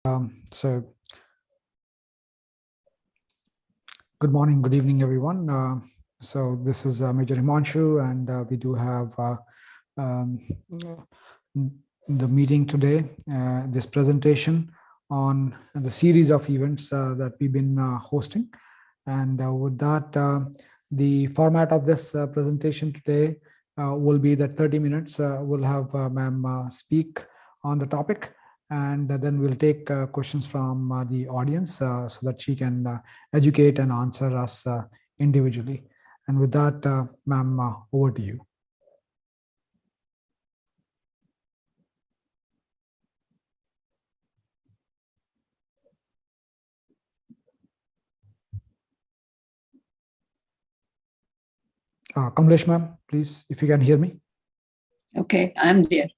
So good morning, good evening, everyone. So this is Major Himanshu, and we do have um, the meeting today, this presentation on the series of events that we've been hosting. And with that, the format of this presentation today will be that 30 minutes. We'll have ma'am speak on the topic, and then we'll take questions from the audience so that she can educate and answer us individually. And with that, ma'am, over to you. Kamlesh, ma'am, please, if you can hear me. Okay, I'm there,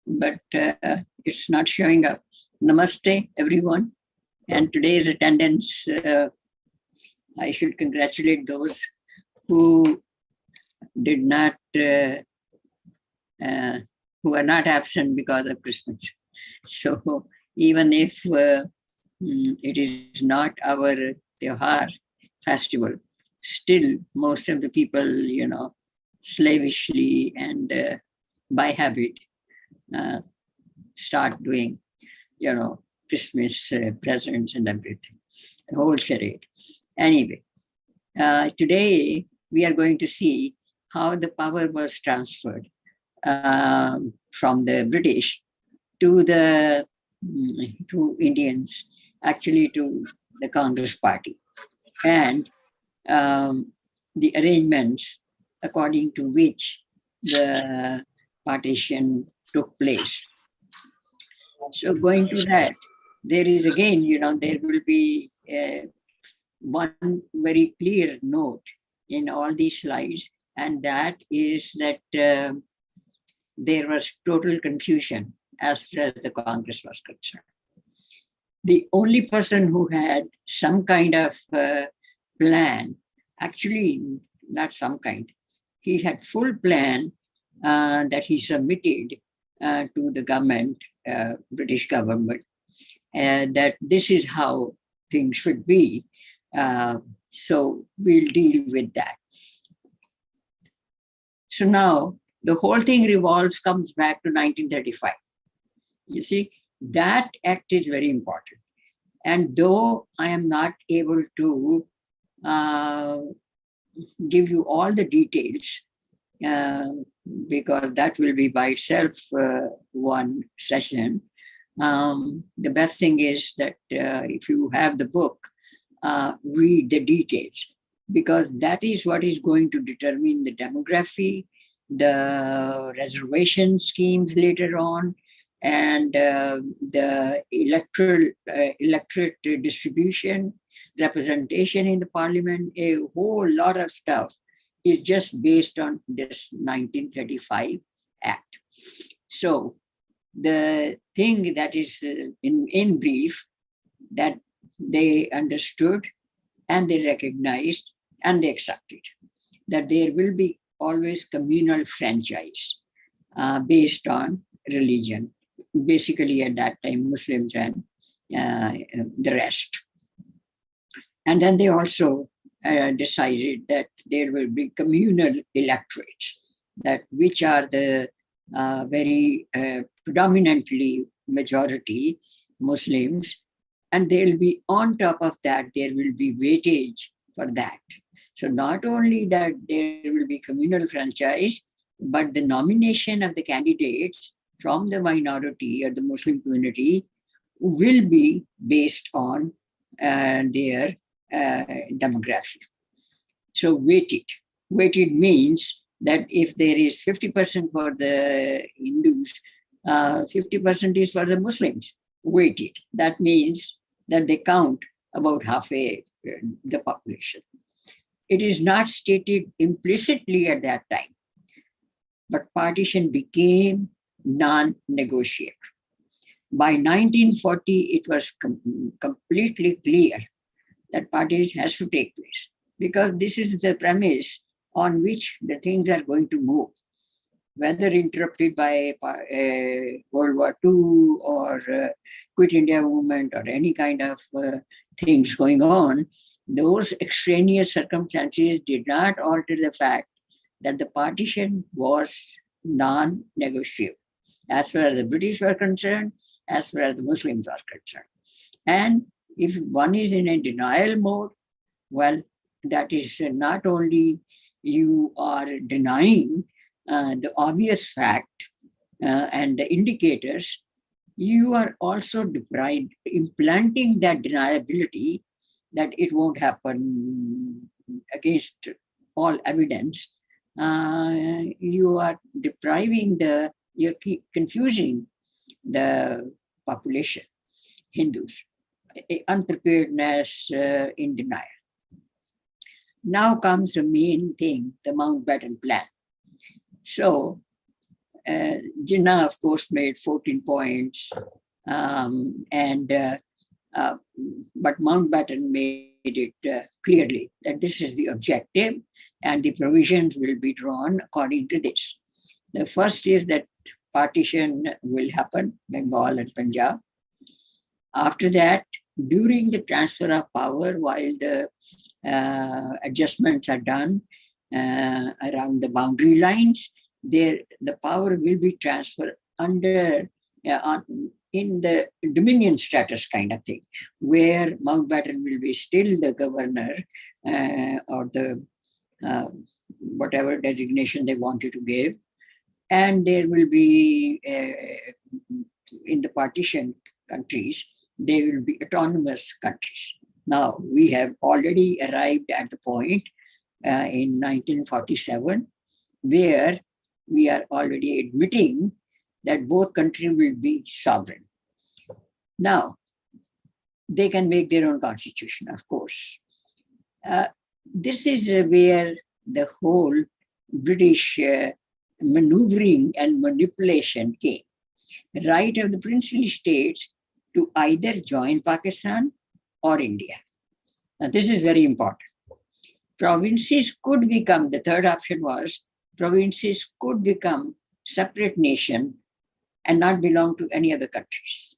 but it's not showing up. Namaste, everyone. And today's attendance, I should congratulate those who did not, who are not absent because of Christmas. So even if it is not our Tyohar festival, still most of the people, slavishly and by habit start doing, Christmas presents and everything, the whole charade. Anyway, today we are going to see how the power was transferred from the British to the to Indians, actually to the Congress Party, and the arrangements according to which the partition took place. So going to that, there is again, there will be one very clear note in all these slides, and that is that there was total confusion as far as the Congress was concerned. The only person who had some kind of plan, actually not some kind, he had full plan that he submitted to the government, British government, that this is how things should be. So we'll deal with that. So now the whole thing comes back to 1935. You see, that act is very important. And though I am not able to give you all the details, because that will be by itself one session, the best thing is that if you have the book, read the details, because that is what is going to determine the demography, the reservation schemes later on, and the electorate distribution, representation in the parliament. A whole lot of stuff is just based on this 1935 Act. So the thing that is in brief, that they understood and they recognized and they accepted that there will be always communal franchise based on religion, basically at that time Muslims and the rest. And then they also decided that there will be communal electorates, that which are the very predominantly majority Muslims, and they'll be on top of that, there will be weightage for that. So not only that there will be communal franchise, but the nomination of the candidates from the minority or the Muslim community will be based on their demography. So weighted. Weighted means that if there is 50% for the Hindus, 50% is for the Muslims. Weighted. That means that they count about half the population. It is not stated implicitly at that time, but partition became non-negotiable. By 1940, it was completely clear that partition has to take place, because this is the premise on which the things are going to move. whether interrupted by World War II or Quit India movement or any kind of things going on, those extraneous circumstances did not alter the fact that the partition was non-negotiable as far as the British were concerned, as far as the Muslims are concerned. And if one is in a denial mode, well, that is not only you are denying the obvious fact and the indicators, you are also deprived, implanting that deniability that it won't happen against all evidence. You are depriving you're confusing the population, Hindus, unpreparedness in denial. Now comes the main thing, the Mountbatten Plan. So, Jinnah, of course, made 14 points, but Mountbatten made it clearly that this is the objective and the provisions will be drawn according to this. The first is that partition will happen, Bengal and Punjab. After that, during the transfer of power, while the adjustments are done around the boundary lines, the power will be transferred under in the dominion status kind of thing, where Mountbatten will be still the governor or the whatever designation they wanted to give, and there will be in the partition countries, they will be autonomous countries. Now, we have already arrived at the point in 1947 where we are already admitting that both countries will be sovereign. Now, they can make their own constitution, of course. This is where the whole British maneuvering and manipulation came. Right of the princely states to either join Pakistan or India. Now, this is very important. Provinces could become, the third option was, provinces could become separate nation and not belong to any other countries,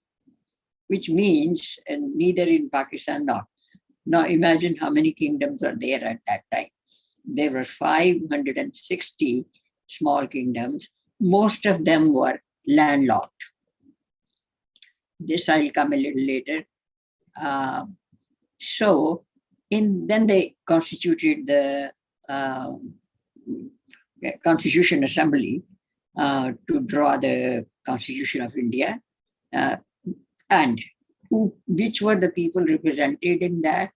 which means neither in Pakistan nor. Now imagine how many kingdoms are there at that time. There were 560 small kingdoms. Most of them were landlocked. This I'll come a little later. Then they constituted the Constitution Assembly to draw the Constitution of India. And which were the people represented in that?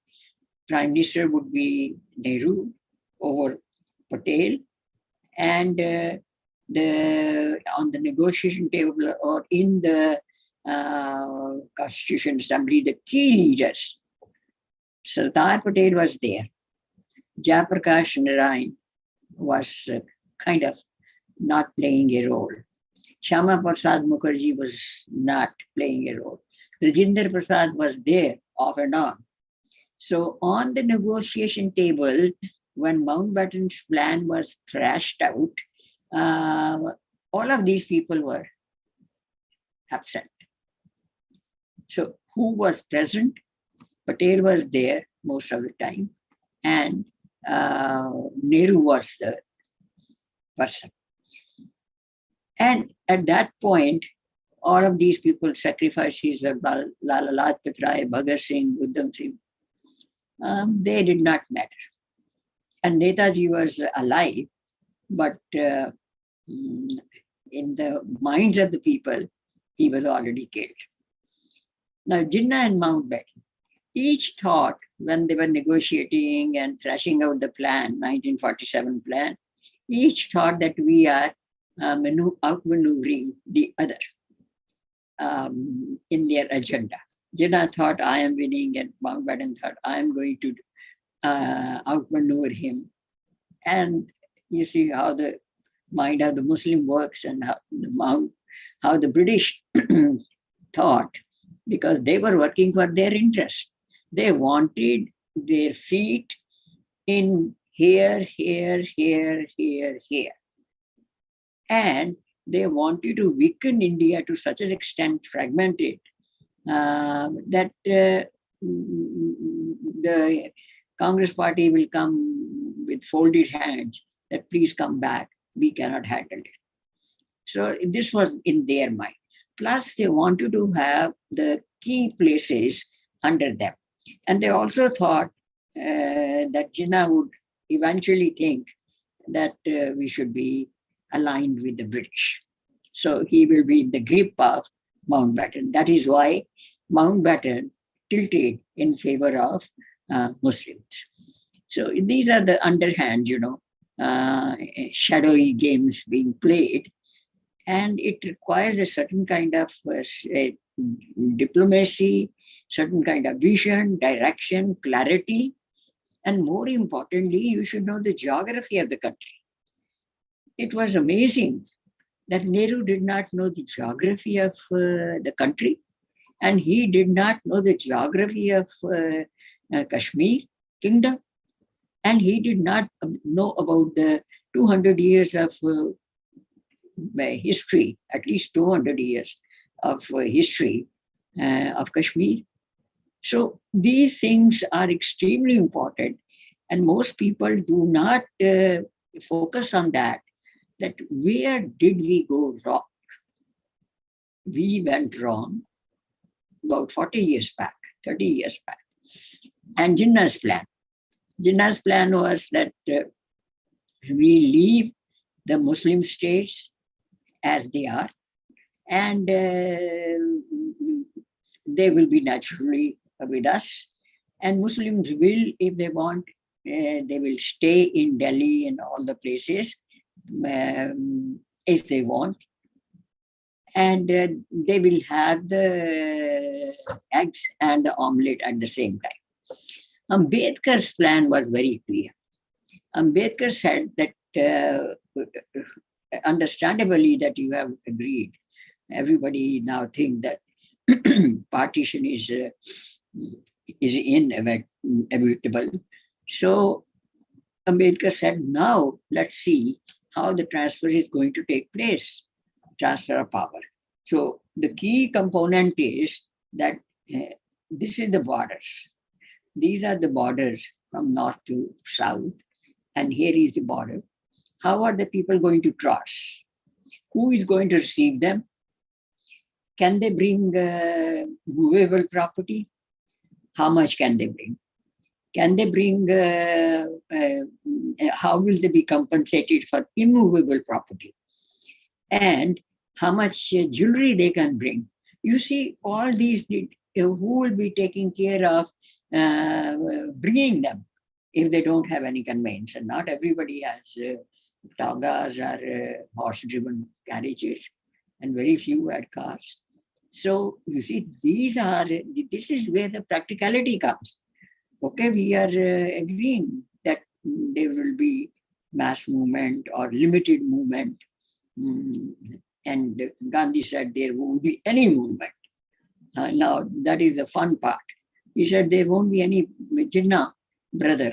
Prime Minister would be Nehru over Patel, and on the negotiation table or in the Constitution Assembly, the key leaders. Sardar Patel was there. Jayaprakash Narayan was kind of not playing a role. Shyama Prasad Mukherjee was not playing a role. Rajinder Prasad was there off and on. So on the negotiation table, when Mountbatten's plan was thrashed out, all of these people were absent. So who was present? Patel was there most of the time, and Nehru was the person. And at that point, all of these people sacrifices were Lala Lajpat Rai, Bhagat Singh, Udham Singh. They did not matter. And Netaji was alive, but in the minds of the people, he was already killed. Now, Jinnah and Mountbatten, each thought when they were negotiating and thrashing out the plan, 1947 plan, each thought that we are outmaneuvering the other in their agenda. Jinnah thought, I am winning, and Mountbatten thought, I am going to outmaneuver him. And you see how the mind of the Muslim works and how the British thought, because they were working for their interest. They wanted their feet in here, here, here, here, here. And they wanted to weaken India to such an extent, fragment it, that the Congress party will come with folded hands that please come back, we cannot handle it. So this was in their mind. Plus, they wanted to have the key places under them. And they also thought that Jinnah would eventually think that we should be aligned with the British. So he will be in the grip of Mountbatten. That is why Mountbatten tilted in favor of Muslims. So these are the underhand, shadowy games being played, and it requires a certain kind of diplomacy, certain kind of vision, direction, clarity, and more importantly, you should know the geography of the country. It was amazing that Nehru did not know the geography of the country, and he did not know the geography of Kashmir kingdom, and he did not know about the 200 years of history, at least 200 years of history of Kashmir. So these things are extremely important, and most people do not focus on that. That where did we go wrong? We went wrong about 40 years back, 30 years back. And Jinnah's plan was that we leave the Muslim states as they are, and they will be naturally with us. And Muslims will, if they want, they will stay in Delhi and all the places if they want. And they will have the eggs and the omelette at the same time. Ambedkar's plan was very clear. Ambedkar said that understandably that you have agreed. Everybody now think that partition is inevitable. So Ambedkar said, now let's see how the transfer is going to take place, transfer of power. So the key component is that this is the borders. These are the borders from north to south, and here is the border. How are the people going to cross? Who is going to receive them? Can they bring movable property? How much can they bring? Can they bring, how will they be compensated for immovable property? And how much jewelry they can bring? You see, all these, who will be taking care of bringing them if they don't have any conveyance? And not everybody has tagas or horse-driven carriages, and very few had cars. So you see, this is where the practicality comes. Okay, we are agreeing that there will be mass movement or limited movement. And Gandhi said there won't be any movement. Now, that is the fun part. He said there won't be any Jinnah brother.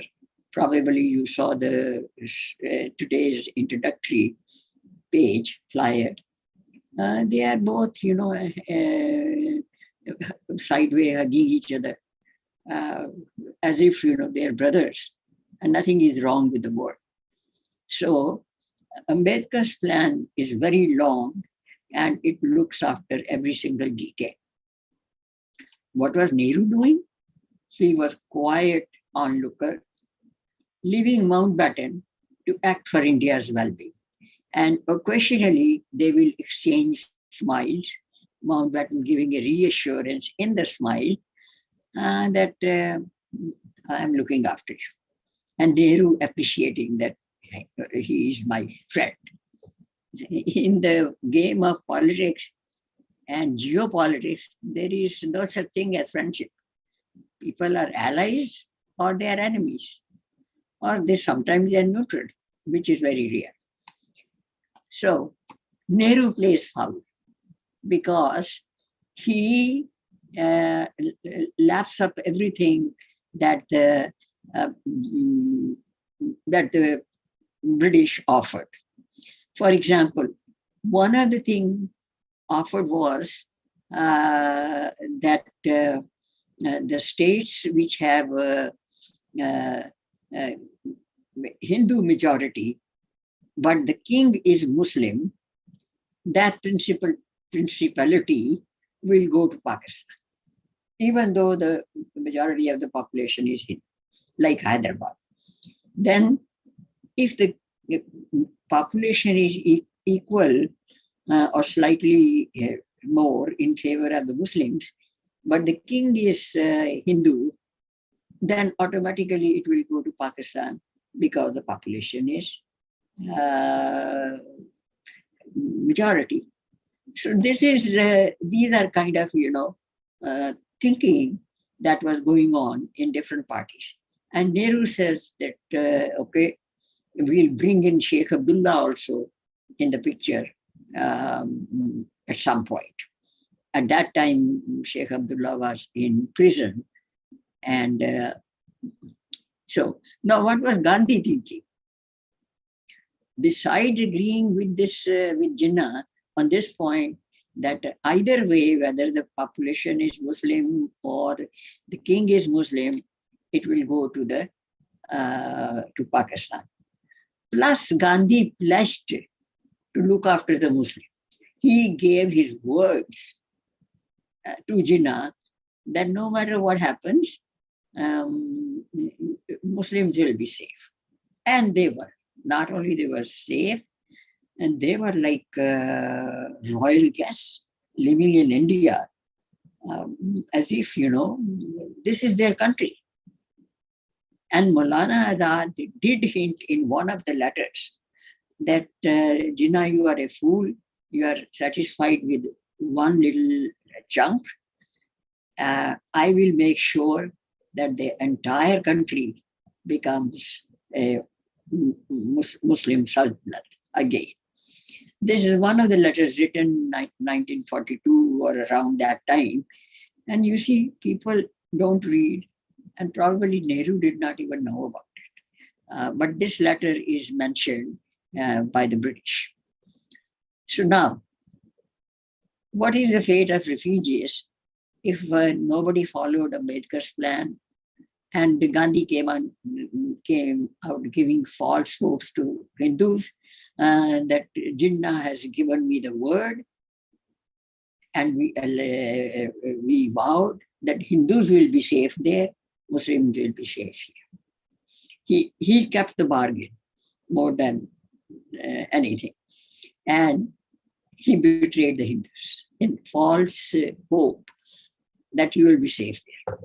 Probably you saw the today's introductory page, flyer. They are both, sideways hugging each other. As if they're brothers, and nothing is wrong with the world. So Ambedkar's plan is very long, and it looks after every single detail. What was Nehru doing? He was quiet onlooker, leaving Mountbatten to act for India's well-being. And occasionally they will exchange smiles, Mountbatten giving a reassurance in the smile that I'm looking after you. And Nehru appreciating that he is my friend. In the game of politics and geopolitics, there is no such thing as friendship. People are allies or they are enemies, or sometimes they are neutral, which is very rare. So Nehru plays foul because he laps up everything that the British offered. For example, One other thing offered was that the states which have uh, uh, Hindu majority, but the king is Muslim, that principality will go to Pakistan, even though the majority of the population is Hindu, like Hyderabad. Then, if the population is equal or slightly more in favor of the Muslims, but the king is Hindu, then automatically it will go to Pakistan because the population is uh, majority. So these are kind of, thinking that was going on in different parties. And Nehru says that, okay, we'll bring in Sheikh Abdullah also in the picture at some point. At that time, Sheikh Abdullah was in prison. And so now what was Gandhi thinking? Besides agreeing with this, with Jinnah on this point, that either way, whether the population is Muslim or the king is Muslim, it will go to Pakistan. Plus, Gandhi pledged to look after the Muslim. He gave his words to Jinnah that no matter what happens, Muslims will be safe. And they were. Not only they were safe, and they were like royal guests living in India, as if, this is their country. And Maulana Azad did hint in one of the letters that, Jinnah, you are a fool. You are satisfied with one little chunk. I will make sure that the entire country becomes a Muslim Sultanate again. This is one of the letters written in 1942 or around that time. And you see, people don't read, and probably Nehru did not even know about it. But this letter is mentioned by the British. So now, what is the fate of refugees if nobody followed Ambedkar's plan and Gandhi came out giving false hopes to Hindus that Jinnah has given me the word, and we vowed that Hindus will be safe there, Muslims will be safe here. He kept the bargain more than anything. And he betrayed the Hindus in false hope that you will be safe there.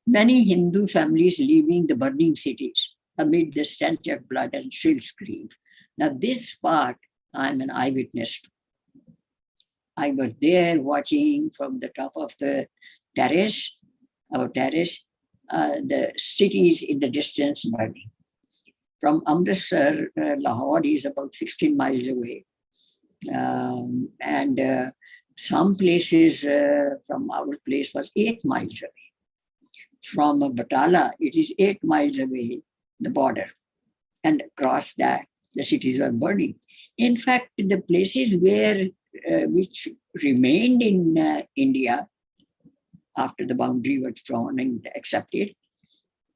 Many Hindu families leaving the burning cities amid the stench of blood and shrill screams. Now, this part, I'm an eyewitness to. I was there watching from the top of the terrace, our terrace, the cities in the distance burning. From Amritsar, Lahore is about 16 miles away. And some places from our place was 8 miles away. From Batala, it is 8 miles away, the border. And across that, the cities were burning. In fact, the places where which remained in India after the boundary was drawn and accepted,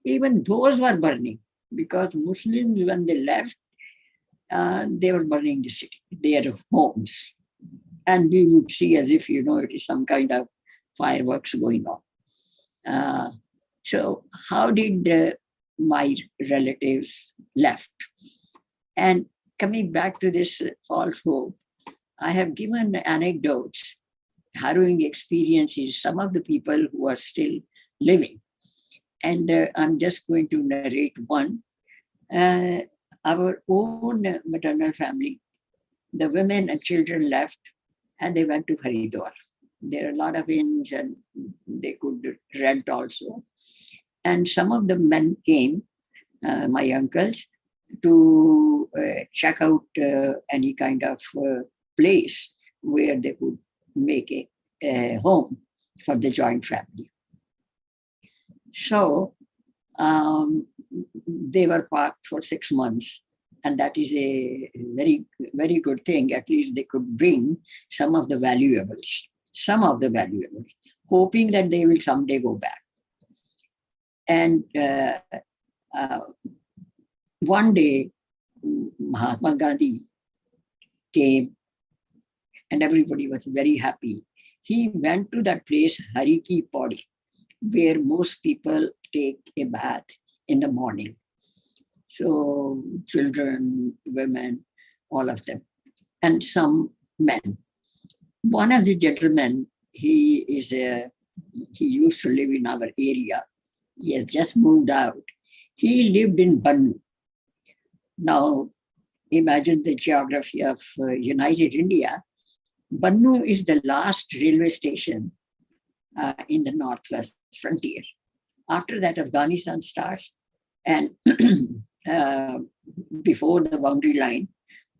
even those were burning, because Muslims, when they left, they were burning the city, their homes. And we would see as if, it is some kind of fireworks going on. So how did my relatives left? And coming back to this false hope, I have given anecdotes, harrowing experiences, some of the people who are still living. And I'm just going to narrate one. Our own maternal family, the women and children left and they went to Haridwar. There are a lot of inns and they could rent also. And some of the men came, my uncles, to check out any kind of place where they could make a home for the joint family. So they were parked for 6 months And that is a very, very good thing. At least they could bring some of the valuables, hoping that they will someday go back. And uh, one day, Mahatma Gandhi came and everybody was very happy. He went to that place, Hari Ki Pauri, where most people take a bath in the morning. So children, women, all of them, and some men. One of the gentlemen, he used to live in our area. He has just moved out. He lived in Bannu. Now, imagine the geography of United India. Bannu is the last railway station in the northwest frontier. After that, Afghanistan starts, and uh, before the boundary line,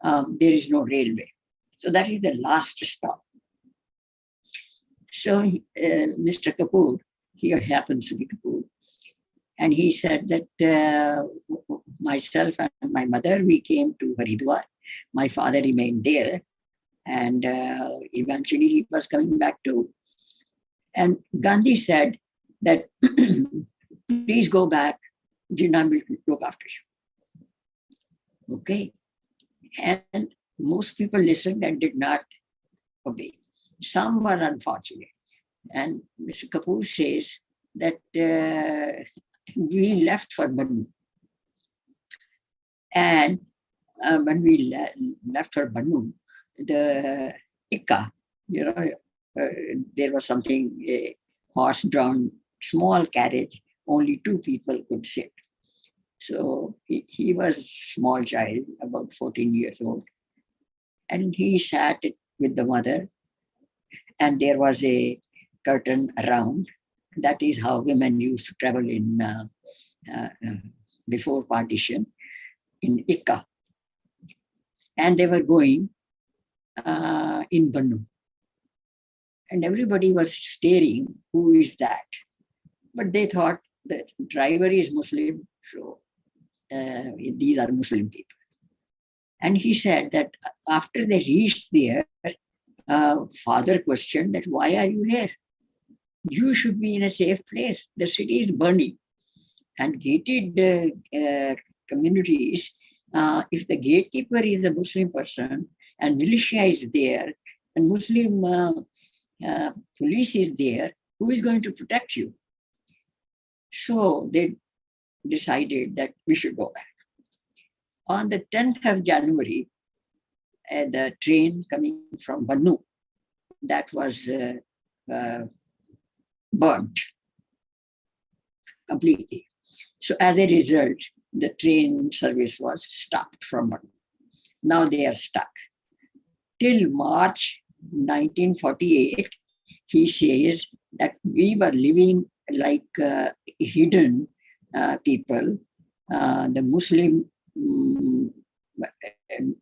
there is no railway. So that is the last stop. So Mr. Kapur, he happens to be Kapur, and he said that myself and my mother, we came to Haridwar. My father remained there, and eventually he was coming back too. And Gandhi said that, please go back, Jinnah will look after you. Okay. And most people listened and did not obey. Some were unfortunate. And Mr. Kapur says that we left for Bannu. And when we left for Bannu, the Ikka, there was something, a horse-drawn small carriage, only two people could sit. So he was a small child, about 14 years old. And he sat with the mother, and there was a curtain around. That is how women used to travel in before partition in Ikka. And they were going in Bannu. And everybody was staring, who is that? But they thought the driver is Muslim, so these are Muslim people. And he said that after they reached there, father questioned that, why are you here? You should be in a safe place. The city is burning. And gated communities, if the gatekeeper is a Muslim person and militia is there and Muslim police is there, who is going to protect you? So they decided that we should go back. On the 10th of January, the train coming from Bannu, that was burnt completely. So as a result, the train service was stopped from Bannu. Now they are stuck. Till March 1948, he says that we were living like hidden people. The Muslim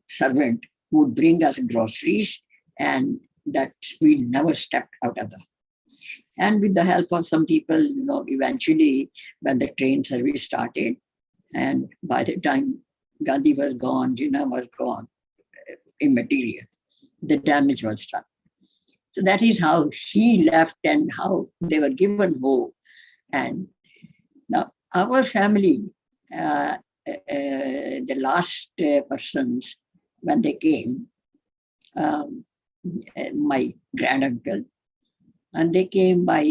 servant would bring us groceries, and that we never stepped out of the house. And with the help of some people, eventually when the train service started, and by the time Gandhi was gone, Jinnah was gone, immaterial, the damage was done. So that is how he left and how they were given hope. And now our family, the last persons, when they came, my granduncle, and they came by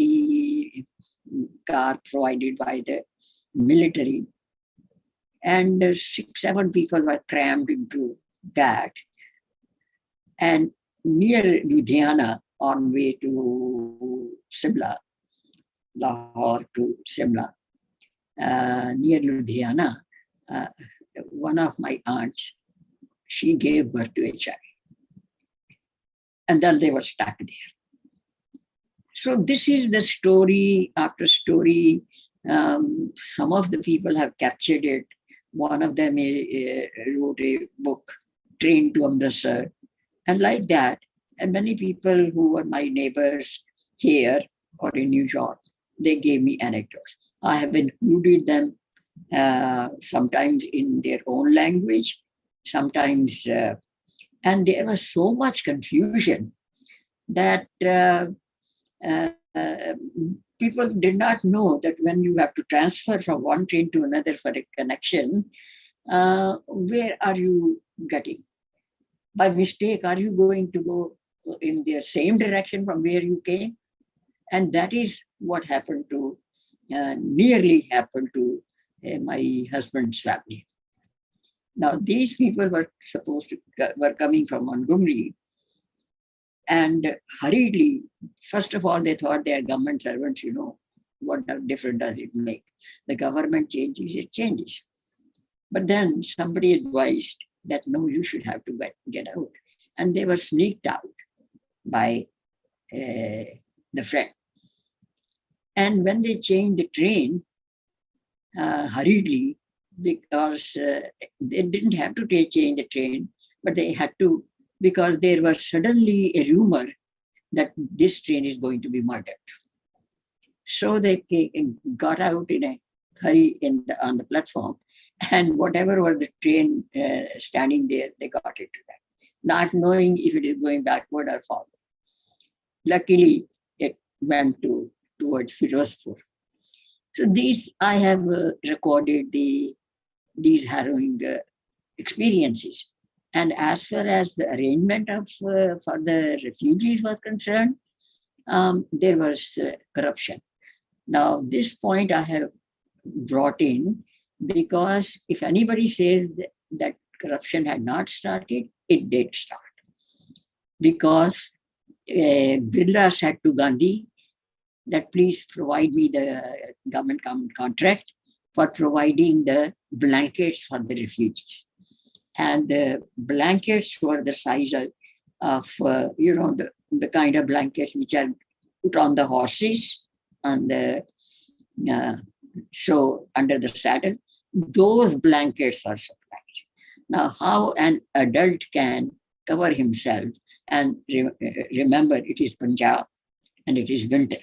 car provided by the military. And 6-7 people were crammed into that. And near Ludhiana, on way to Simla, Lahore to Simla, near Ludhiana, one of my aunts, she gave birth to a child. And then they were stuck there. So this is the story after story. Some of the people have captured it. One of them wrote a book, Train to Amritsar, and like that. And many people who were my neighbors here or in New York, they gave me anecdotes. I have included them sometimes in their own language sometimes, and there was so much confusion that people did not know that when you have to transfer from one train to another for a connection, where are you getting? By mistake, are you going to go in the same direction from where you came? And that is what happened to, nearly happened to my husband's family. Now, these people were supposed to, were coming from Montgomery, and hurriedly, first of all, they thought they are government servants, what difference does it make? The government changes, it changes. But then somebody advised that no, you should have to get out. And they were sneaked out by the friend. And when they changed the train hurriedly, because they didn't have to change the train, but they had to, because there was suddenly a rumor that this train is going to be murdered. So they got out in a hurry on the platform, and whatever was the train standing there, they got into that, not knowing if it is going backward or forward. Luckily, it went towards Firozpur. So these, I have recorded these harrowing experiences. And as far as the arrangement of for the refugees was concerned, there was corruption. Now, this point I have brought in because if anybody says that corruption had not started, it did start. Because Birla said to Gandhi that please provide me the government contract for providing the blankets for the refugees. And the blankets were the size of the kind of blankets which are put on the horses and the so under the saddle. Those blankets are supplied. Now, how an adult can cover himself, and remember, it is Punjab and it is winter.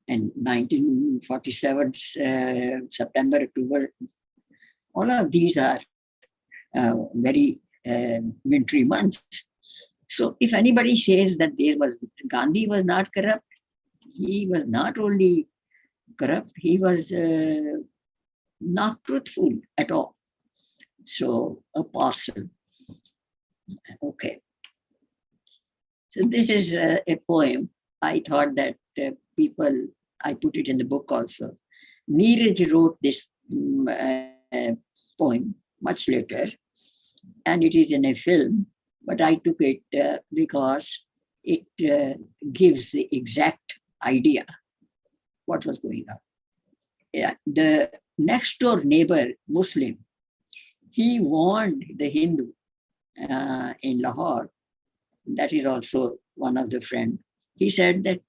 And 1947, September, October, all of these are very wintry months. So if anybody says that Gandhi was not corrupt, he was not only corrupt, he was not truthful at all. So apostle. Okay. So this is a poem. I thought that people, I put it in the book also. Neeraj wrote this poem much later, and it is in a film, but I took it because it gives the exact idea what was going on. Yeah, the next door neighbor, Muslim, he warned the Hindu in Lahore, that is also one of the friends. He said that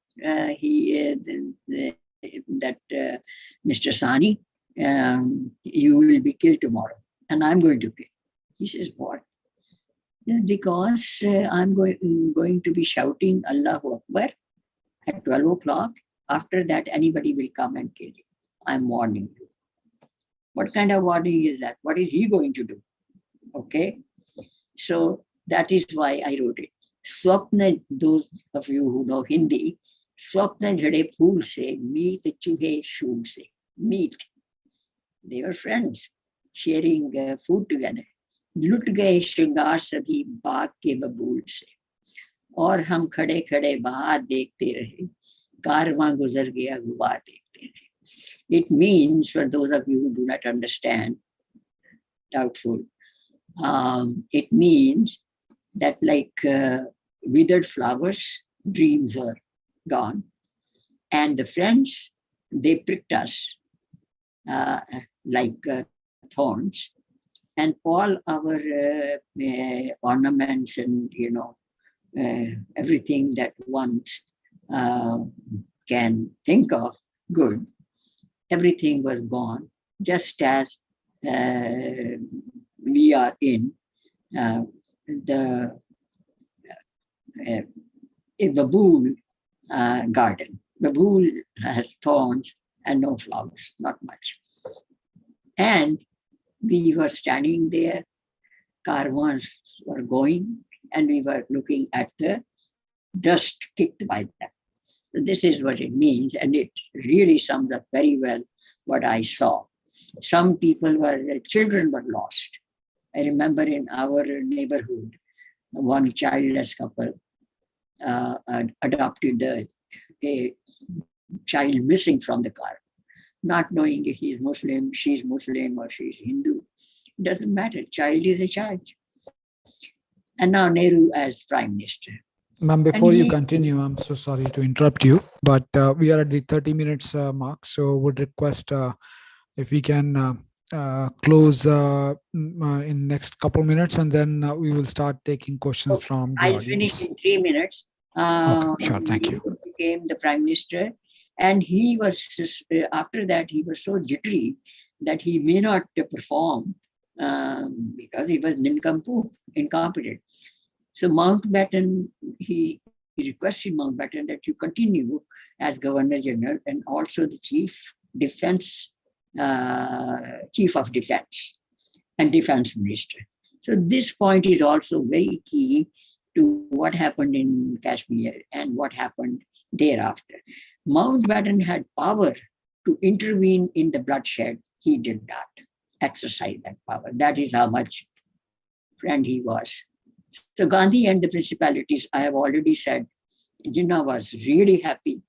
Mr. Sani, you will be killed tomorrow, and I'm going to kill. He says, what? Because I'm going to be shouting Allahu Akbar at 12 o'clock. After that, anybody will come and kill you. I'm warning you. What kind of warning is that? What is he going to do? Okay. So that is why I wrote it. Swapna, those of you who know Hindi, Swapna jhade phool se, meet chuhe shoog se. Meet. They were friends, sharing food together. लुट गए श्रृंगार सभी बाग के बबूल से, और हम खड़े खड़े बाहर देखते रहे, कारवां गुजर गया गुबार देखते रहे. It means, for those of you who do not understand, doubtful, it means that like withered flowers, dreams are gone, and the friends, they pricked us like thorns, and all our ornaments and everything that one can think of good, everything was gone, just as we are in the a babool garden. Babool has thorns and no flowers, not much. And We were standing there, caravans were going, and we were looking at the dust kicked by them. So this is what it means, and it really sums up very well what I saw. Some people children were lost. I remember in our neighborhood, one childless couple adopted a child missing from the car, not knowing if he's Muslim, she's Muslim, or she's Hindu. It doesn't matter. Child is a child. And now Nehru as prime minister. Ma'am, before you continue, I'm so sorry to interrupt you, but we are at the 30 minutes mark, so would request if we can close in next couple minutes, and then we will start taking questions from the I'll audience. finish in 3 minutes. Okay, sure, thank you. He became the prime minister, and he was after that he was so jittery that he may not perform because he was incompetent. So Mountbatten, he requested Mountbatten that you continue as Governor General and also the Chief of Defense and Defense Minister. So this point is also very key to what happened in Kashmir and what happened thereafter. Mountbatten had power to intervene in the bloodshed. He did not exercise that power. That is how much friend he was. So Gandhi and the principalities, I have already said, Jinnah was really happy.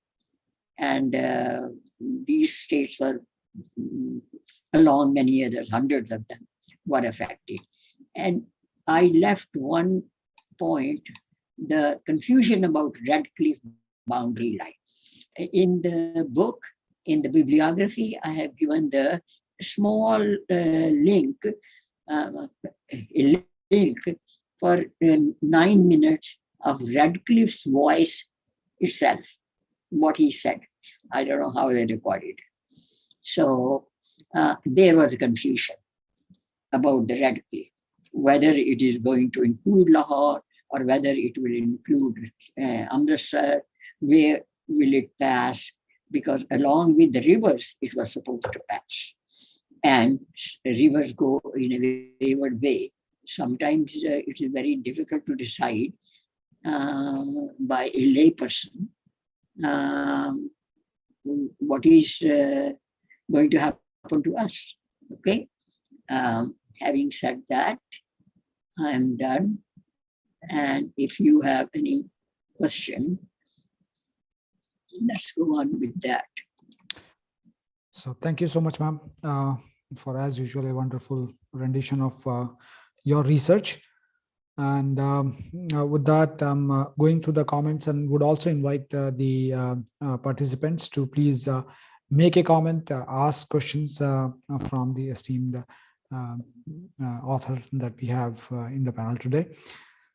And these states were, along many others, hundreds of them, were affected. And I left one point, the confusion about Red Cliff boundary line. In the book, in the bibliography, I have given the small link, for 9 minutes of Radcliffe's voice itself, what he said. I don't know how they recorded. So there was a confusion about the Radcliffe, whether it is going to include Lahore or whether it will include Amritsar, where will it pass? Because along with the rivers, it was supposed to pass. And rivers go in a wayward way. Sometimes it is very difficult to decide by a layperson what is going to happen to us. Okay. Having said that, I am done. And if you have any question, let's go on with that. So thank you so much, ma'am, for, as usual, a wonderful rendition of your research. And with that, I'm going through the comments and would also invite the participants to please make a comment, ask questions from the esteemed author that we have in the panel today.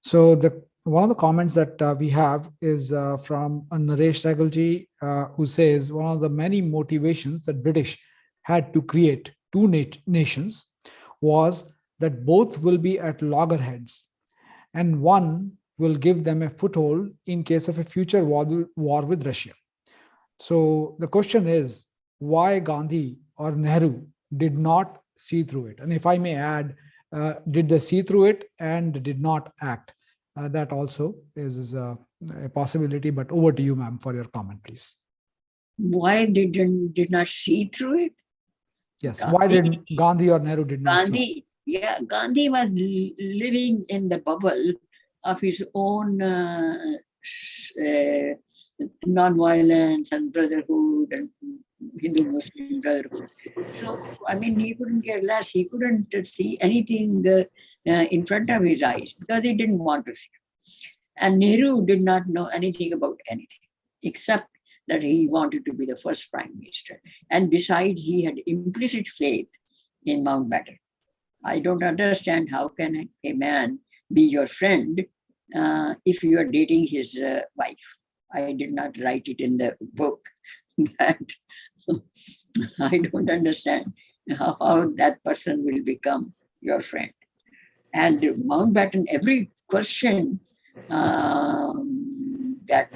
So one of the comments that we have is from Naresh Sagalji, who says one of the many motivations that British had to create two nations was that both will be at loggerheads, and one will give them a foothold in case of a future war with Russia. So the question is, why Gandhi or Nehru did not see through it? And if I may add, did they see through it and did not act? That also is a possibility, but over to you, ma'am, for your comment, please. Why did not see through it? Yes, Gandhi, why did Gandhi or Nehru did not see? Gandhi was living in the bubble of his own nonviolence and brotherhood and Hindu-Muslim brotherhood. So, I mean, he couldn't care less. He couldn't see anything in front of his eyes because he didn't want to see. And Nehru did not know anything about anything, except that he wanted to be the first prime minister. And besides, he had implicit faith in Mountbatten. I don't understand how can a man be your friend if you are dating his wife. I did not write it in the book, but I don't understand how that person will become your friend. And Mountbatten, every question that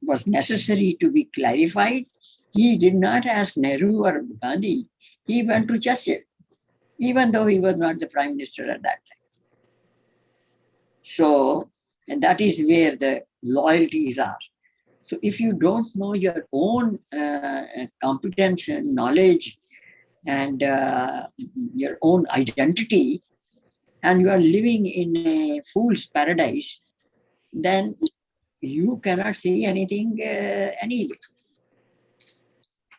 was necessary to be clarified, he did not ask Nehru or Gandhi. He went to Churchill. even though he was not the prime minister at that time. So, and that is where the loyalties are. So if you don't know your own competence and knowledge and your own identity, and you are living in a fool's paradise, then you cannot see anything anyway.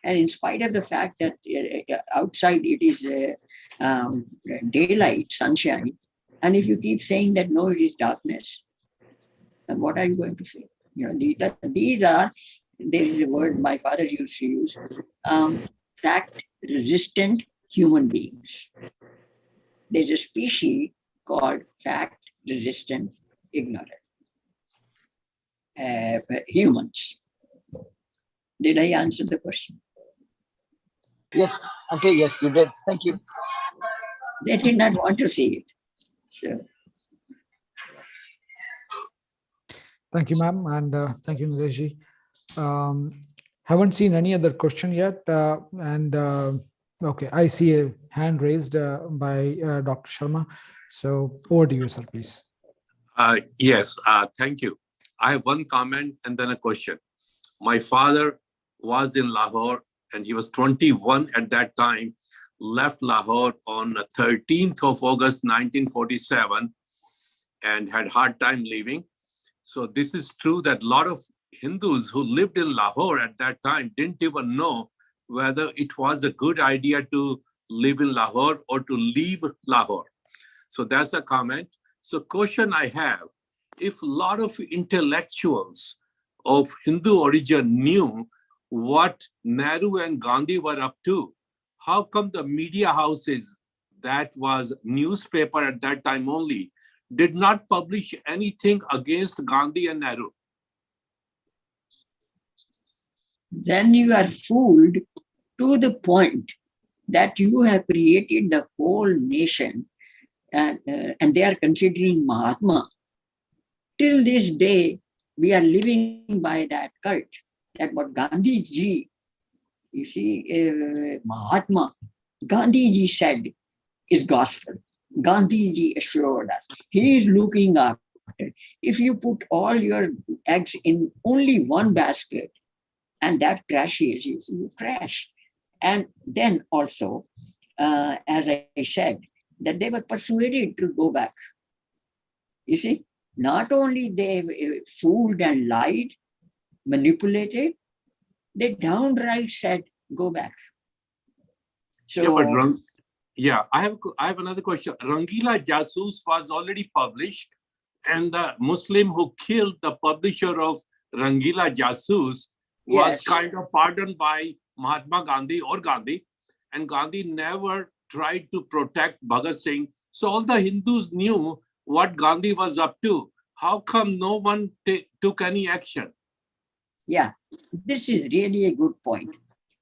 And in spite of the fact that outside it is daylight, sunshine, and if you keep saying that no, it is darkness, then what are you going to say? You know, these are, there is a word my father used to use, fact-resistant human beings. There's a species called fact-resistant ignorant humans. Did I answer the question? Yes. Okay. Yes, you did. Thank you. They did not want to see it. So, Thank you, ma'am, and thank you, Nilesh. Haven't seen any other question yet, okay, I see a hand raised by Dr. Sharma. So over to you, sir, please. Yes, thank you. I have one comment and then a question. My father was in Lahore and he was 21 at that time, left Lahore on the 13th of August, 1947, and had hard time leaving. So this is true that a lot of Hindus who lived in Lahore at that time didn't even know whether it was a good idea to live in Lahore or to leave Lahore. So that's a comment. So question I have, if a lot of intellectuals of Hindu origin knew what Nehru and Gandhi were up to, how come the media houses, that was newspaper at that time only, did not publish anything against Gandhi and Nehru? then you are fooled to the point that you have created the whole nation and they are considering Mahatma. Till this day, we are living by that cult, that what Gandhi ji, you see, Mahatma, Gandhi ji said is gospel. Gandhi ji assured us. He is looking after. If you put all your eggs in only one basket and that crashes, you crash. And then also, as I said, that they were persuaded to go back. You see, not only they fooled and lied, manipulated, they downright said, go back. So, I have another question. Rangila Jasoos was already published, and the Muslim who killed the publisher of Rangila Jasoos was kind of pardoned by Mahatma Gandhi or Gandhi, and Gandhi never tried to protect Bhagat Singh. So all the Hindus knew what Gandhi was up to. How come no one took any action? Yeah, this is really a good point.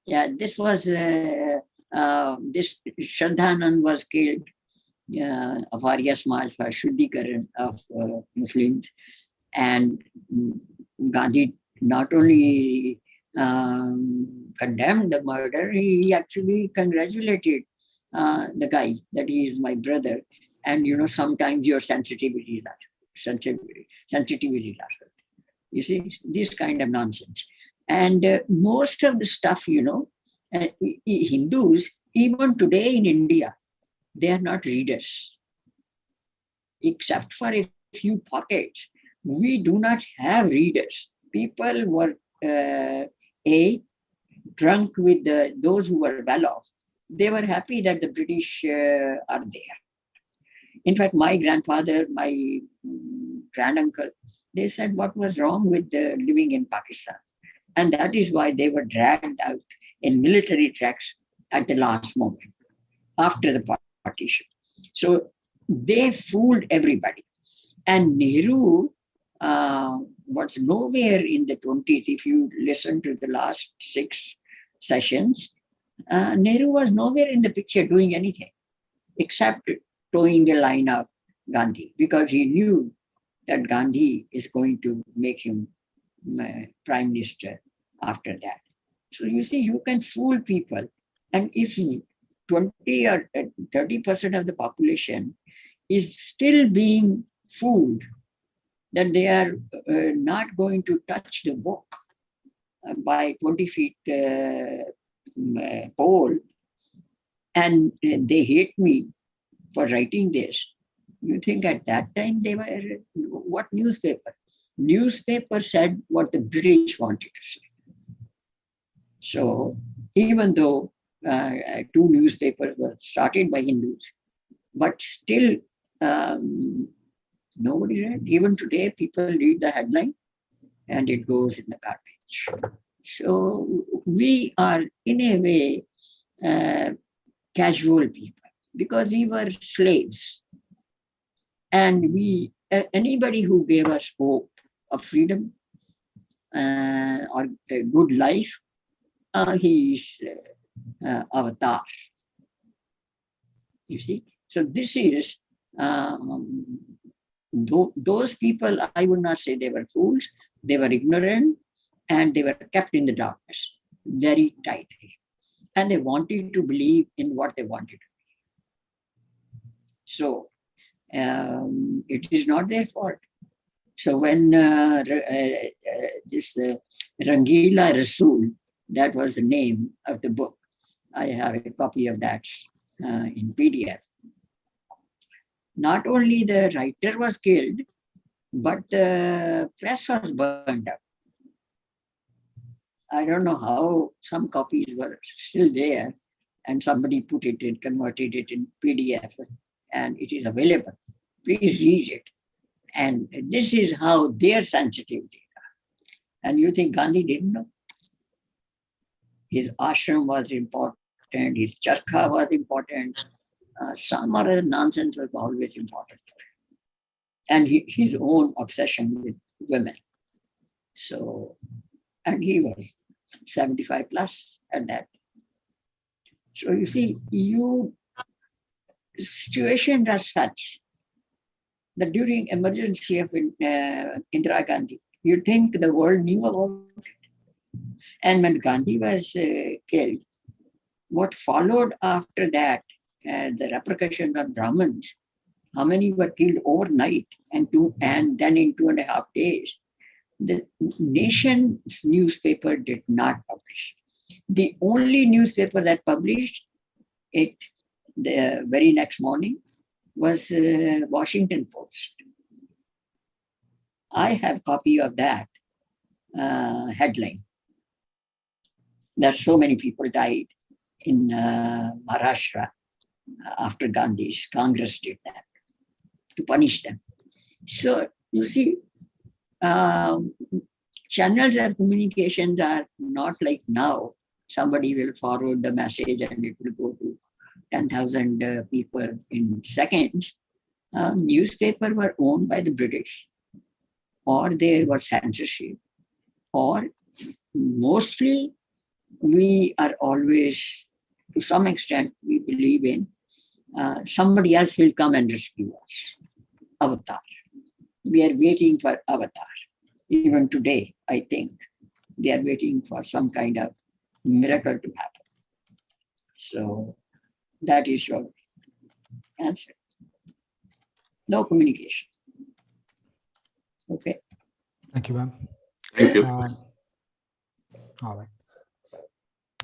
Yeah, this was, this Shraddhanand was killed of Arya Samaj for Shuddhikaran of Muslims. And Gandhi not only condemned the murder, he actually congratulated the guy that he is my brother. And, you know, sometimes your sensitivities are hurt. You see, this kind of nonsense. And most of the stuff, you know, Hindus, even today in India, they are not readers. Except for a few pockets, we do not have readers. People were drunk with those who were well off. They were happy that the British are there. In fact, my grandfather, my granduncle, they said what was wrong with living in Pakistan. And that is why they were dragged out in military tracks at the last moment, after the partition. So they fooled everybody. And Nehru was nowhere in the 20s. If you listen to the last 6 sessions, Nehru was nowhere in the picture doing anything except towing the line of Gandhi, because he knew that Gandhi is going to make him prime minister after that. So you see, you can fool people. And if 20 or 30% of the population is still being fooled that they are not going to touch the book by 20 feet pole, and they hate me for writing this. You think at that time they were, what newspaper? Newspaper said what the British wanted to say. So even though two newspapers were started by Hindus, but still nobody read. Even today, people read the headline and it goes in the garbage. So we are in a way casual people because we were slaves. And anybody who gave us hope of freedom or a good life, he is avatar. You see? So this is, those people, I would not say they were fools, they were ignorant and they were kept in the darkness very tightly. And they wanted to believe in what they wanted to believe. So it is not their fault. So when this Rangila Rasool, that was the name of the book. I have a copy of that in PDF. Not only the writer was killed, but the press was burned up. I don't know how some copies were still there and somebody put it in, converted it in PDF and it is available. Please read it. And this is how their sensitivities are. And you think Gandhi didn't know? His ashram was important, his charkha was important, some other nonsense was always important for him. And his own obsession with women. So, and he was 75 plus at that. So you see, situations are such that during emergency of Indira Gandhi, you think the world knew about it. And when Gandhi was killed, what followed after that, the repercussions on Brahmins, how many were killed overnight and then in 2.5 days, the nation's newspaper did not publish. The only newspaper that published it the very next morning was Washington Post. I have a copy of that headline that so many people died in Maharashtra after Gandhi's Congress did that to punish them. So you see, channels of communications are not like now. Somebody will forward the message and it will go to 10,000 people in seconds. Newspapers were owned by the British, or there was censorship, or mostly we are always, to some extent, we believe in somebody else will come and rescue us. Avatar. We are waiting for Avatar. Even today, I think they are waiting for some kind of miracle to happen. So that is your answer. No communication. Okay. Thank you, ma'am. Thank you. All right.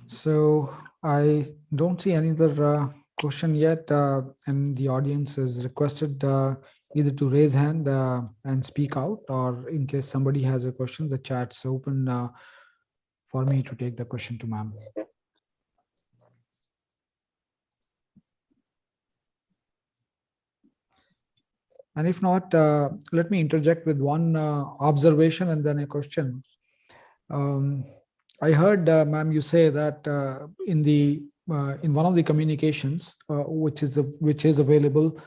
So I don't see any other question yet, and the audience is requested either to raise hand and speak out, or in case somebody has a question, the chat's open for me to take the question to ma'am. And if not, let me interject with one observation and then a question. I heard, ma'am, you say that in one of the communications, which is available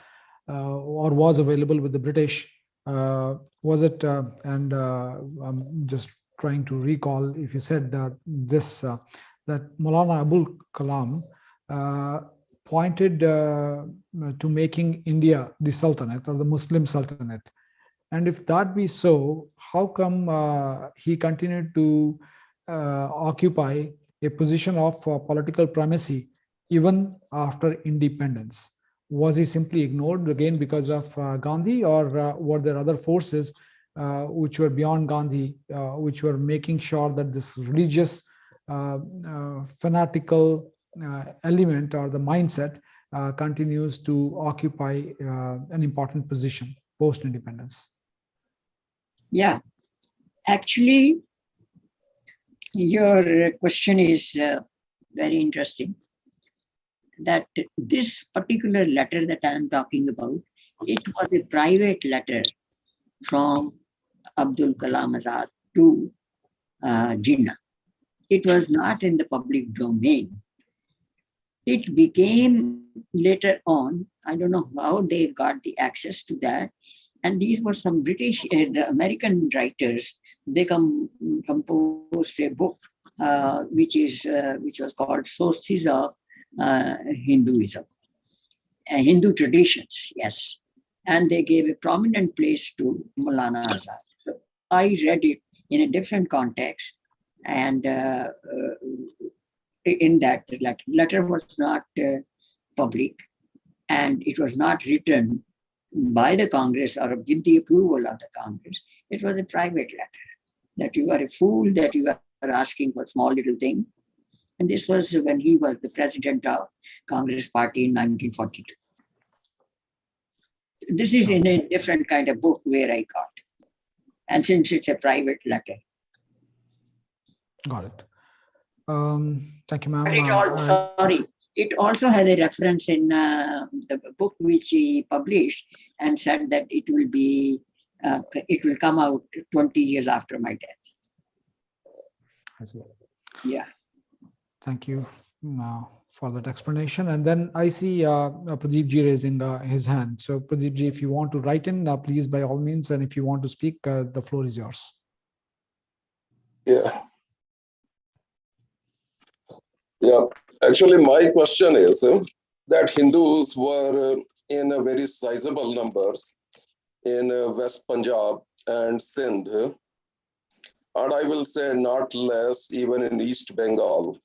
or was available with the British, was it? And I'm just trying to recall if you said that that Maulana Abul Kalam pointed to making India the Sultanate or the Muslim Sultanate. And if that be so, how come he continued to occupy a position of political primacy even after independence? Was he simply ignored again because of Gandhi, or were there other forces which were beyond Gandhi, which were making sure that this religious fanatical element or the mindset continues to occupy an important position post-independence? Yeah, actually, your question is very interesting. That this particular letter that I am talking about, it was a private letter from Abdul Kalam Azad to Jinnah. It was not in the public domain. It became later on, I don't know how they got the access to that. And these were some British, American writers. They composed a book which was called Sources of Hinduism, Hindu traditions, yes. And they gave a prominent place to Maulana Azad. So I read it in a different context, and in that letter was not public, and it was not written by the Congress or with the approval of the Congress. It was a private letter that you are a fool, that you are asking for a small little thing. And this was when he was the president of Congress Party in 1942. This is in a different kind of book where I got. And since it's a private letter. Got it. Thank you, ma'am. It also has a reference in the book which he published and said that it will come out 20 years after my death. I see. Yeah. Thank you for that explanation. And then I see Pradeep ji raising his hand. So Pradeep ji, if you want to write in, please, by all means. And if you want to speak, the floor is yours. Yeah. Yeah. Actually, my question is that Hindus were in a very sizable numbers in West Punjab and Sindh, and I will say not less even in East Bengal.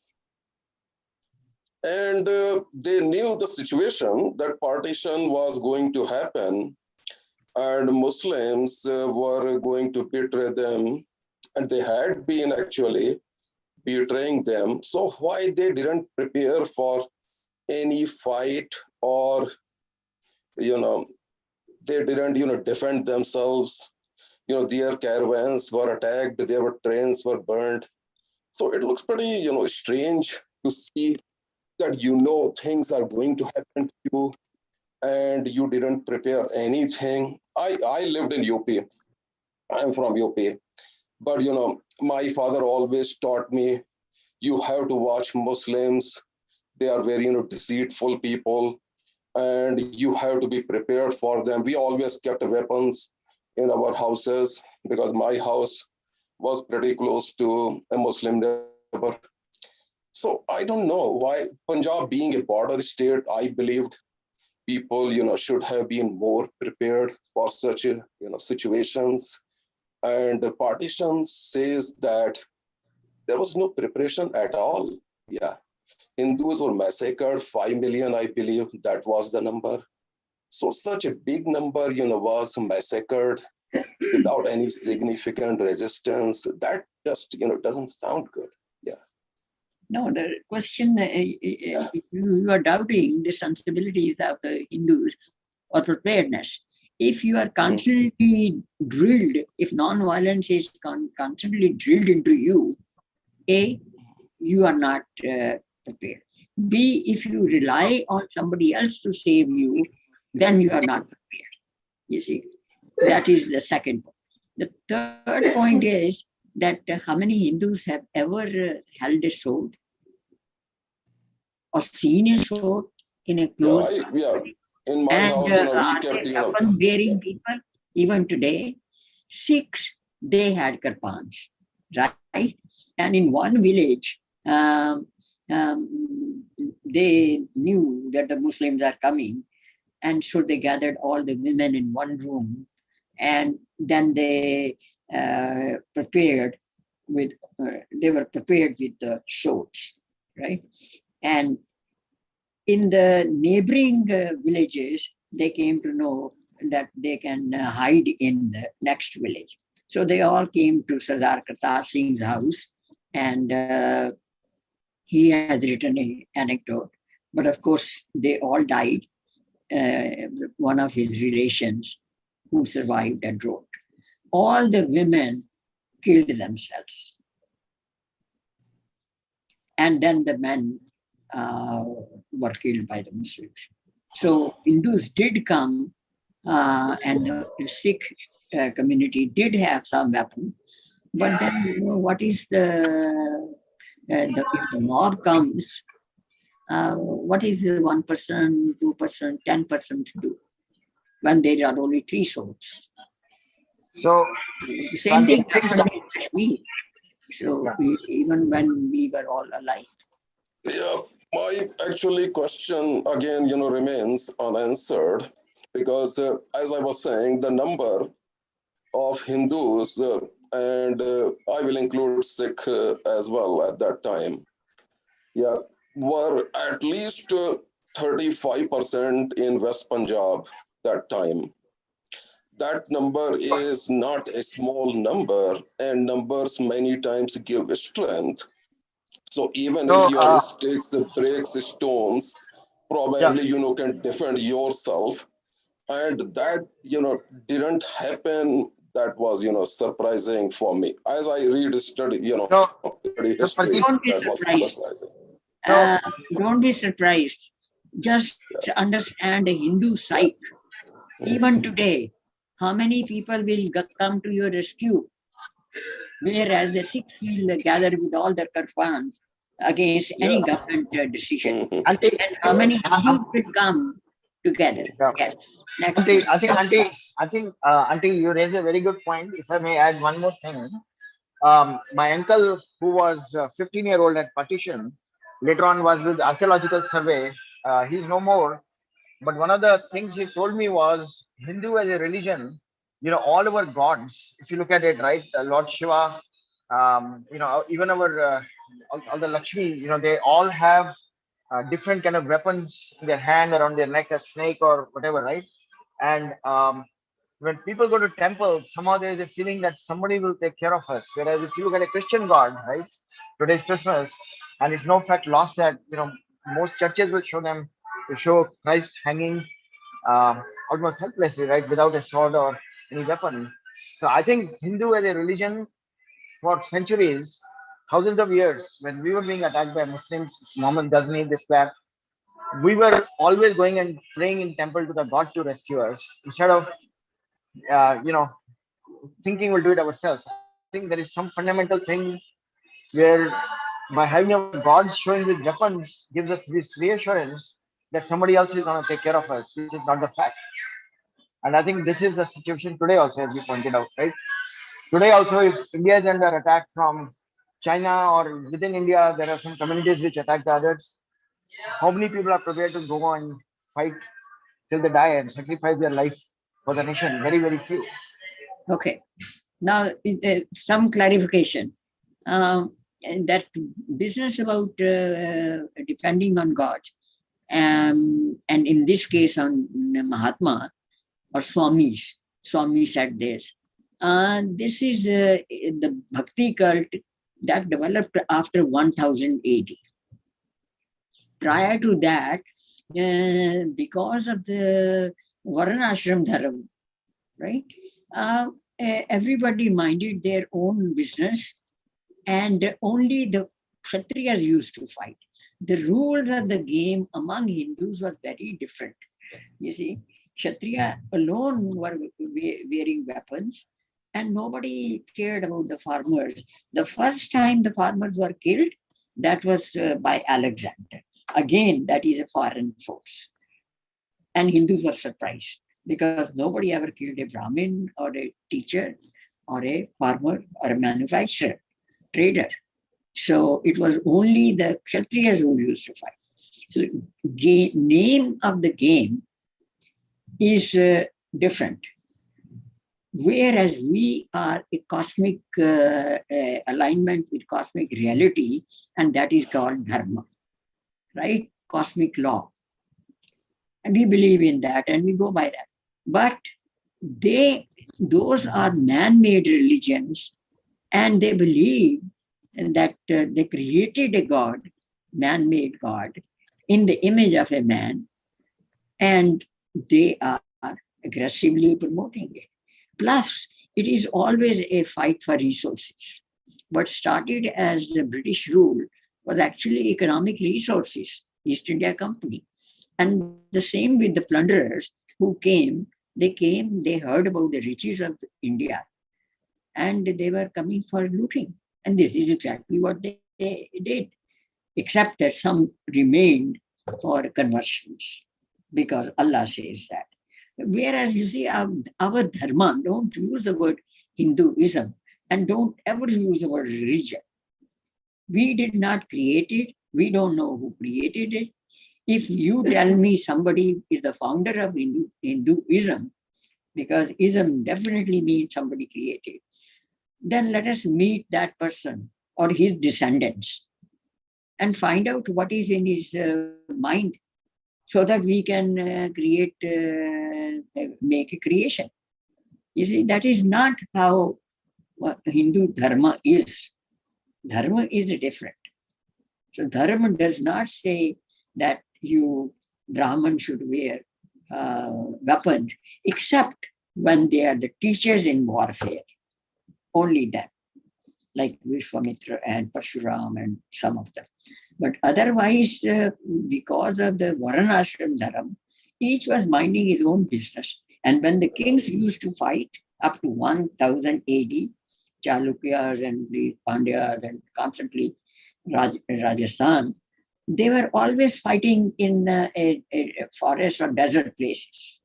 And they knew the situation that partition was going to happen and Muslims were going to betray them, and they had been actually betraying them. So why they didn't prepare for any fight, or they didn't defend themselves? Their caravans were attacked, their trains were burned. So it looks pretty strange to see that things are going to happen to you and you didn't prepare anything. I lived in UP. I'm from UP. But my father always taught me, you have to watch Muslims. They are very deceitful people, and you have to be prepared for them. We always kept weapons in our houses because my house was pretty close to a Muslim neighbor. So I don't know why Punjab being a border state, I believed people should have been more prepared for such situations. And the partition says that there was no preparation at all. Yeah. Hindus were massacred, 5 million, I believe that was the number. So such a big number, was massacred without any significant resistance. That just, doesn't sound good. Yeah. No, the question, you are doubting the sensibilities of the Hindus or preparedness. If you are constantly drilled, if non-violence is constantly drilled into you, A, you are not prepared. B, if you rely on somebody else to save you, then you are not prepared. You see, that is the second point. The third point is that how many Hindus have ever held a sword or seen a sword in a close? In my house, we kept, weapon-bearing people, even today, Sikhs, they had kirpans, right? And in one village, they knew that the Muslims are coming, and so they gathered all the women in one room, and then they were prepared with the swords, right? And in the neighboring villages, they came to know that they can hide in the next village. So they all came to Sardar Kartar Singh's house, and he has written an anecdote. But of course, they all died. One of his relations who survived and wrote, all the women killed themselves. And then the men were killed by the Muslims. So Hindus did come, and the Sikh community did have some weapon. But then, what is if the mob comes, what is the 1%, 2%, 10% to do when there are only 3 swords? So, The same thing happened in Kashmir. So even when we were all alive. Yeah, my actually question again, remains unanswered because as I was saying, the number of Hindus and I will include Sikh as well at that time, were at least 35% in West Punjab that time. That number is not a small number, and numbers many times give strength. So even if your sticks breaks stones, probably can defend yourself, and that didn't happen. That was surprising for me as I study history. Don't be That was surprised. surprising. Don't be surprised. Just understand the Hindu psyche. Even today, how many people will come to your rescue? Whereas the Sikhs will gather with all their karfans against any government decision. And how many Hindus will come together? Yes. Next. I think, Auntie, you raise a very good point. If I may add one more thing. My uncle, who was 15-year-old at Partition, later on was with Archaeological Survey. He's no more. But one of the things he told me was Hindu as a religion, all our gods, if you look at it, right, Lord Shiva, even our, all the Lakshmi, they all have different kind of weapons in their hand, around their neck, a snake or whatever, right? And when people go to temples, somehow there is a feeling that somebody will take care of us. Whereas if you look at a Christian God, right, today's Christmas, and it's no fact lost that, most churches will show Christ hanging almost helplessly, right, without a sword or any weapon. So I think Hindu as a religion for centuries, thousands of years, when we were being attacked by Muslims, Muhammad Ghazni, this, that, we were always going and praying in temple to the God to rescue us instead of, thinking we'll do it ourselves. I think there is some fundamental thing where by having our gods showing with weapons gives us this reassurance that somebody else is going to take care of us, which is not the fact. And I think this is the situation today also, as you pointed out, right? Today also, if India is under attack from China or within India, there are some communities which attack the others. How many people are prepared to go and fight till they die and sacrifice their life for the nation? Very, very few. Okay. Now, some clarification. That business about depending on God, and in this case on Mahatma or Swami said this. This is the Bhakti cult that developed after 1000 AD. Prior to that, because of the Varnashram Dharma, right? Everybody minded their own business, and only the Kshatriyas used to fight. The rules of the game among Hindus was very different. You see, Kshatriya alone were wearing weapons, and nobody cared about the farmers. The first time the farmers were killed, that was by Alexander. Again, that is a foreign force. And Hindus were surprised because nobody ever killed a Brahmin or a teacher or a farmer or a manufacturer, trader. So it was only the Kshatriyas who used to fight. So name of the game is different. Whereas we are a cosmic alignment with cosmic reality, and that is called dharma, right? Cosmic law. And we believe in that and we go by that. But those are man-made religions, and they believe that they created a God, man-made God, in the image of a man, and they are aggressively promoting it. Plus, it is always a fight for resources. What started as the British rule was actually economic resources, East India Company. And the same with the plunderers who came, they heard about the riches of India, and they were coming for looting. And this is exactly what they did, except that some remained for conversions, because Allah says that. Whereas you see, our dharma don't use the word Hinduism and don't ever use the word religion. We did not create it. We don't know who created it. If you tell me somebody is the founder of Hinduism, because ism definitely means somebody created, then let us meet that person or his descendants and find out what is in his mind, so that we can make a creation. You see, that is not how Hindu dharma is. Dharma is different. So dharma does not say that Brahman should wear weapons, except when they are the teachers in warfare. Only then, like Vishwamitra and Parshuram and some of them. But otherwise, because of the Varanashram Dharam, each was minding his own business. And when the kings used to fight up to 1000 AD, Chalukyas and the Pandyas and constantly Rajasthan, they were always fighting in a forest or desert places.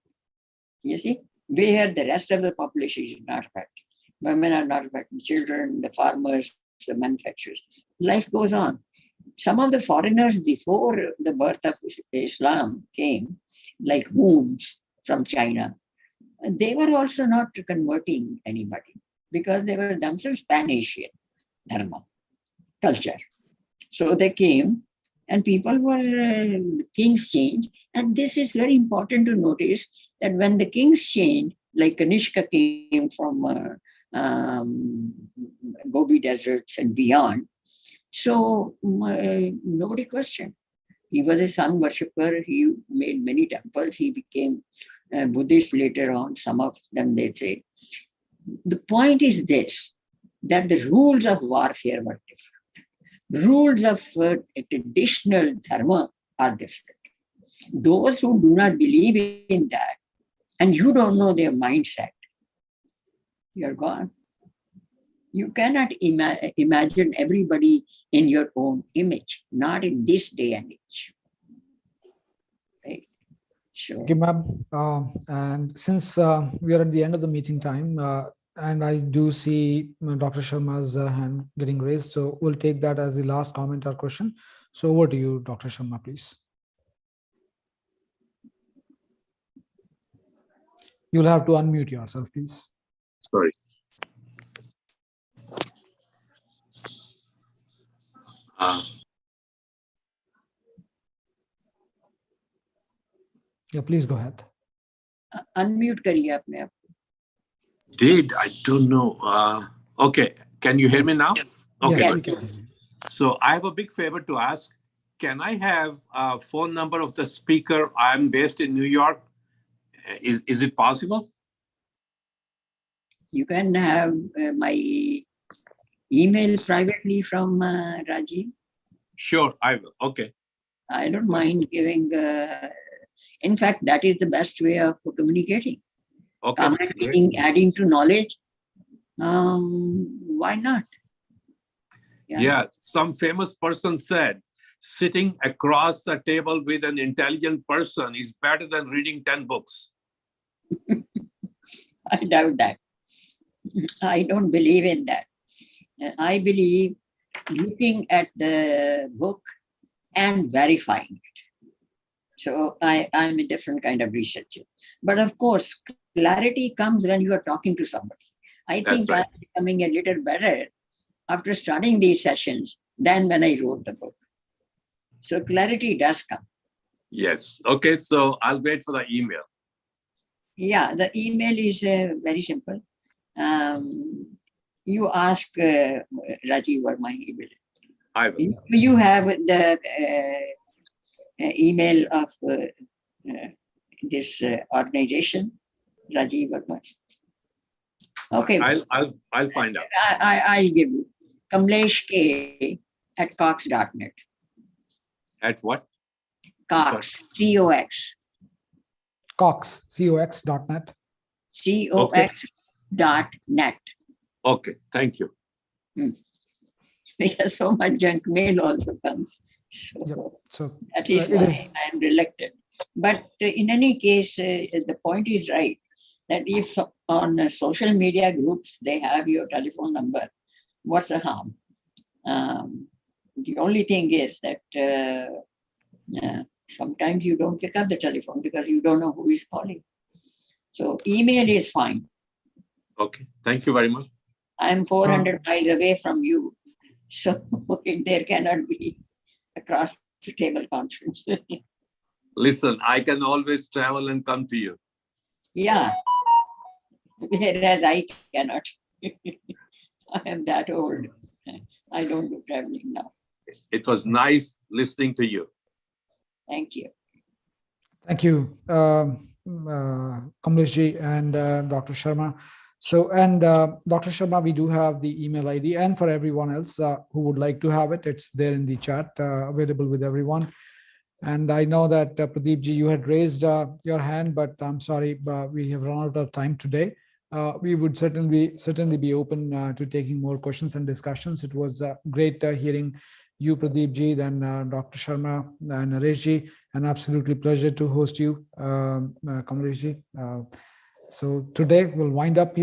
You see, where the rest of the population is not affected. Women are not affected, children, the farmers, the manufacturers. Life goes on. Some of the foreigners before the birth of Islam came, like Huns from China, they were also not converting anybody because they were themselves Pan-Asian dharma, culture. So they came and people were, kings changed. And this is very important to notice that when the kings changed, like Kanishka came from Gobi deserts and beyond, so nobody questioned. He was a sun worshipper. He made many temples. He became Buddhist later on. Some of them, they say. The point is this, that the rules of warfare were different. Rules of traditional dharma are different. Those who do not believe in that, and you don't know their mindset, you're gone. You cannot imagine everybody in your own image, not in this day and age. Right? So, Okay, ma'am. And since we are at the end of the meeting time, and I do see Dr. Sharma's hand getting raised, so we'll take that as the last comment or question. So over to you, Dr. Sharma, please. You'll have to unmute yourself, please. Sorry. Yeah, please go ahead. unmute करिए अपने आप. I don't know. Okay, can you hear me now? Okay, Yes, good. we can. So I have a big favor to ask. Can I have a phone number of the speaker? I'm based in New York. Is it possible? You can have my email privately from Rajiv. Sure, I will. Okay. I don't mind giving. In fact, that is the best way of communicating. Okay. Commenting, adding to knowledge. Why not? Yeah, some famous person said, sitting across the table with an intelligent person is better than reading 10 books. I doubt that. I don't believe in that. I believe looking at the book and verifying it. So I'm a different kind of researcher. But of course, clarity comes when you are talking to somebody. I think right. I'm becoming a little better after starting these sessions than when I wrote the book. So clarity does come. Yes. Okay. So I'll wait for the email. Yeah, the email is very simple. You ask Rajiv Verma, he will. I will. You have the email of this organization, Rajiv Verma. Okay. I'll find out. I'll give you Kamlesh K at cox.net. At what? Cox, C-O-X. Cox, cox.net. C-O-X.net. Okay. Thank you. Because so much junk mail also comes. So, Yep. So that is it why is- I am reluctant. But in any case, the point is right that if on social media groups they have your telephone number, what's the harm? The only thing is that sometimes you don't pick up the telephone because you don't know who is calling. So email is fine. Okay. Thank you very much. I'm 400 miles away from you. So there cannot be a cross the table conference. Listen, I can always travel and come to you. Yeah. Whereas I cannot. I am that old. I don't do traveling now. It was nice listening to you. Thank you. Thank you, Kamlesh ji and Dr. Sharma. So, and Dr. Sharma, we do have the email ID, and for everyone else who would like to have it, it's there in the chat, available with everyone. And I know that Pradeep ji, you had raised your hand, but I'm sorry, but we have run out of time today. We would certainly be open to taking more questions and discussions. It was great hearing you, Pradeep ji, then Dr. Sharma and Naresh ji. An absolutely pleasure to host you, Kamlesh ji. So today we'll wind up here.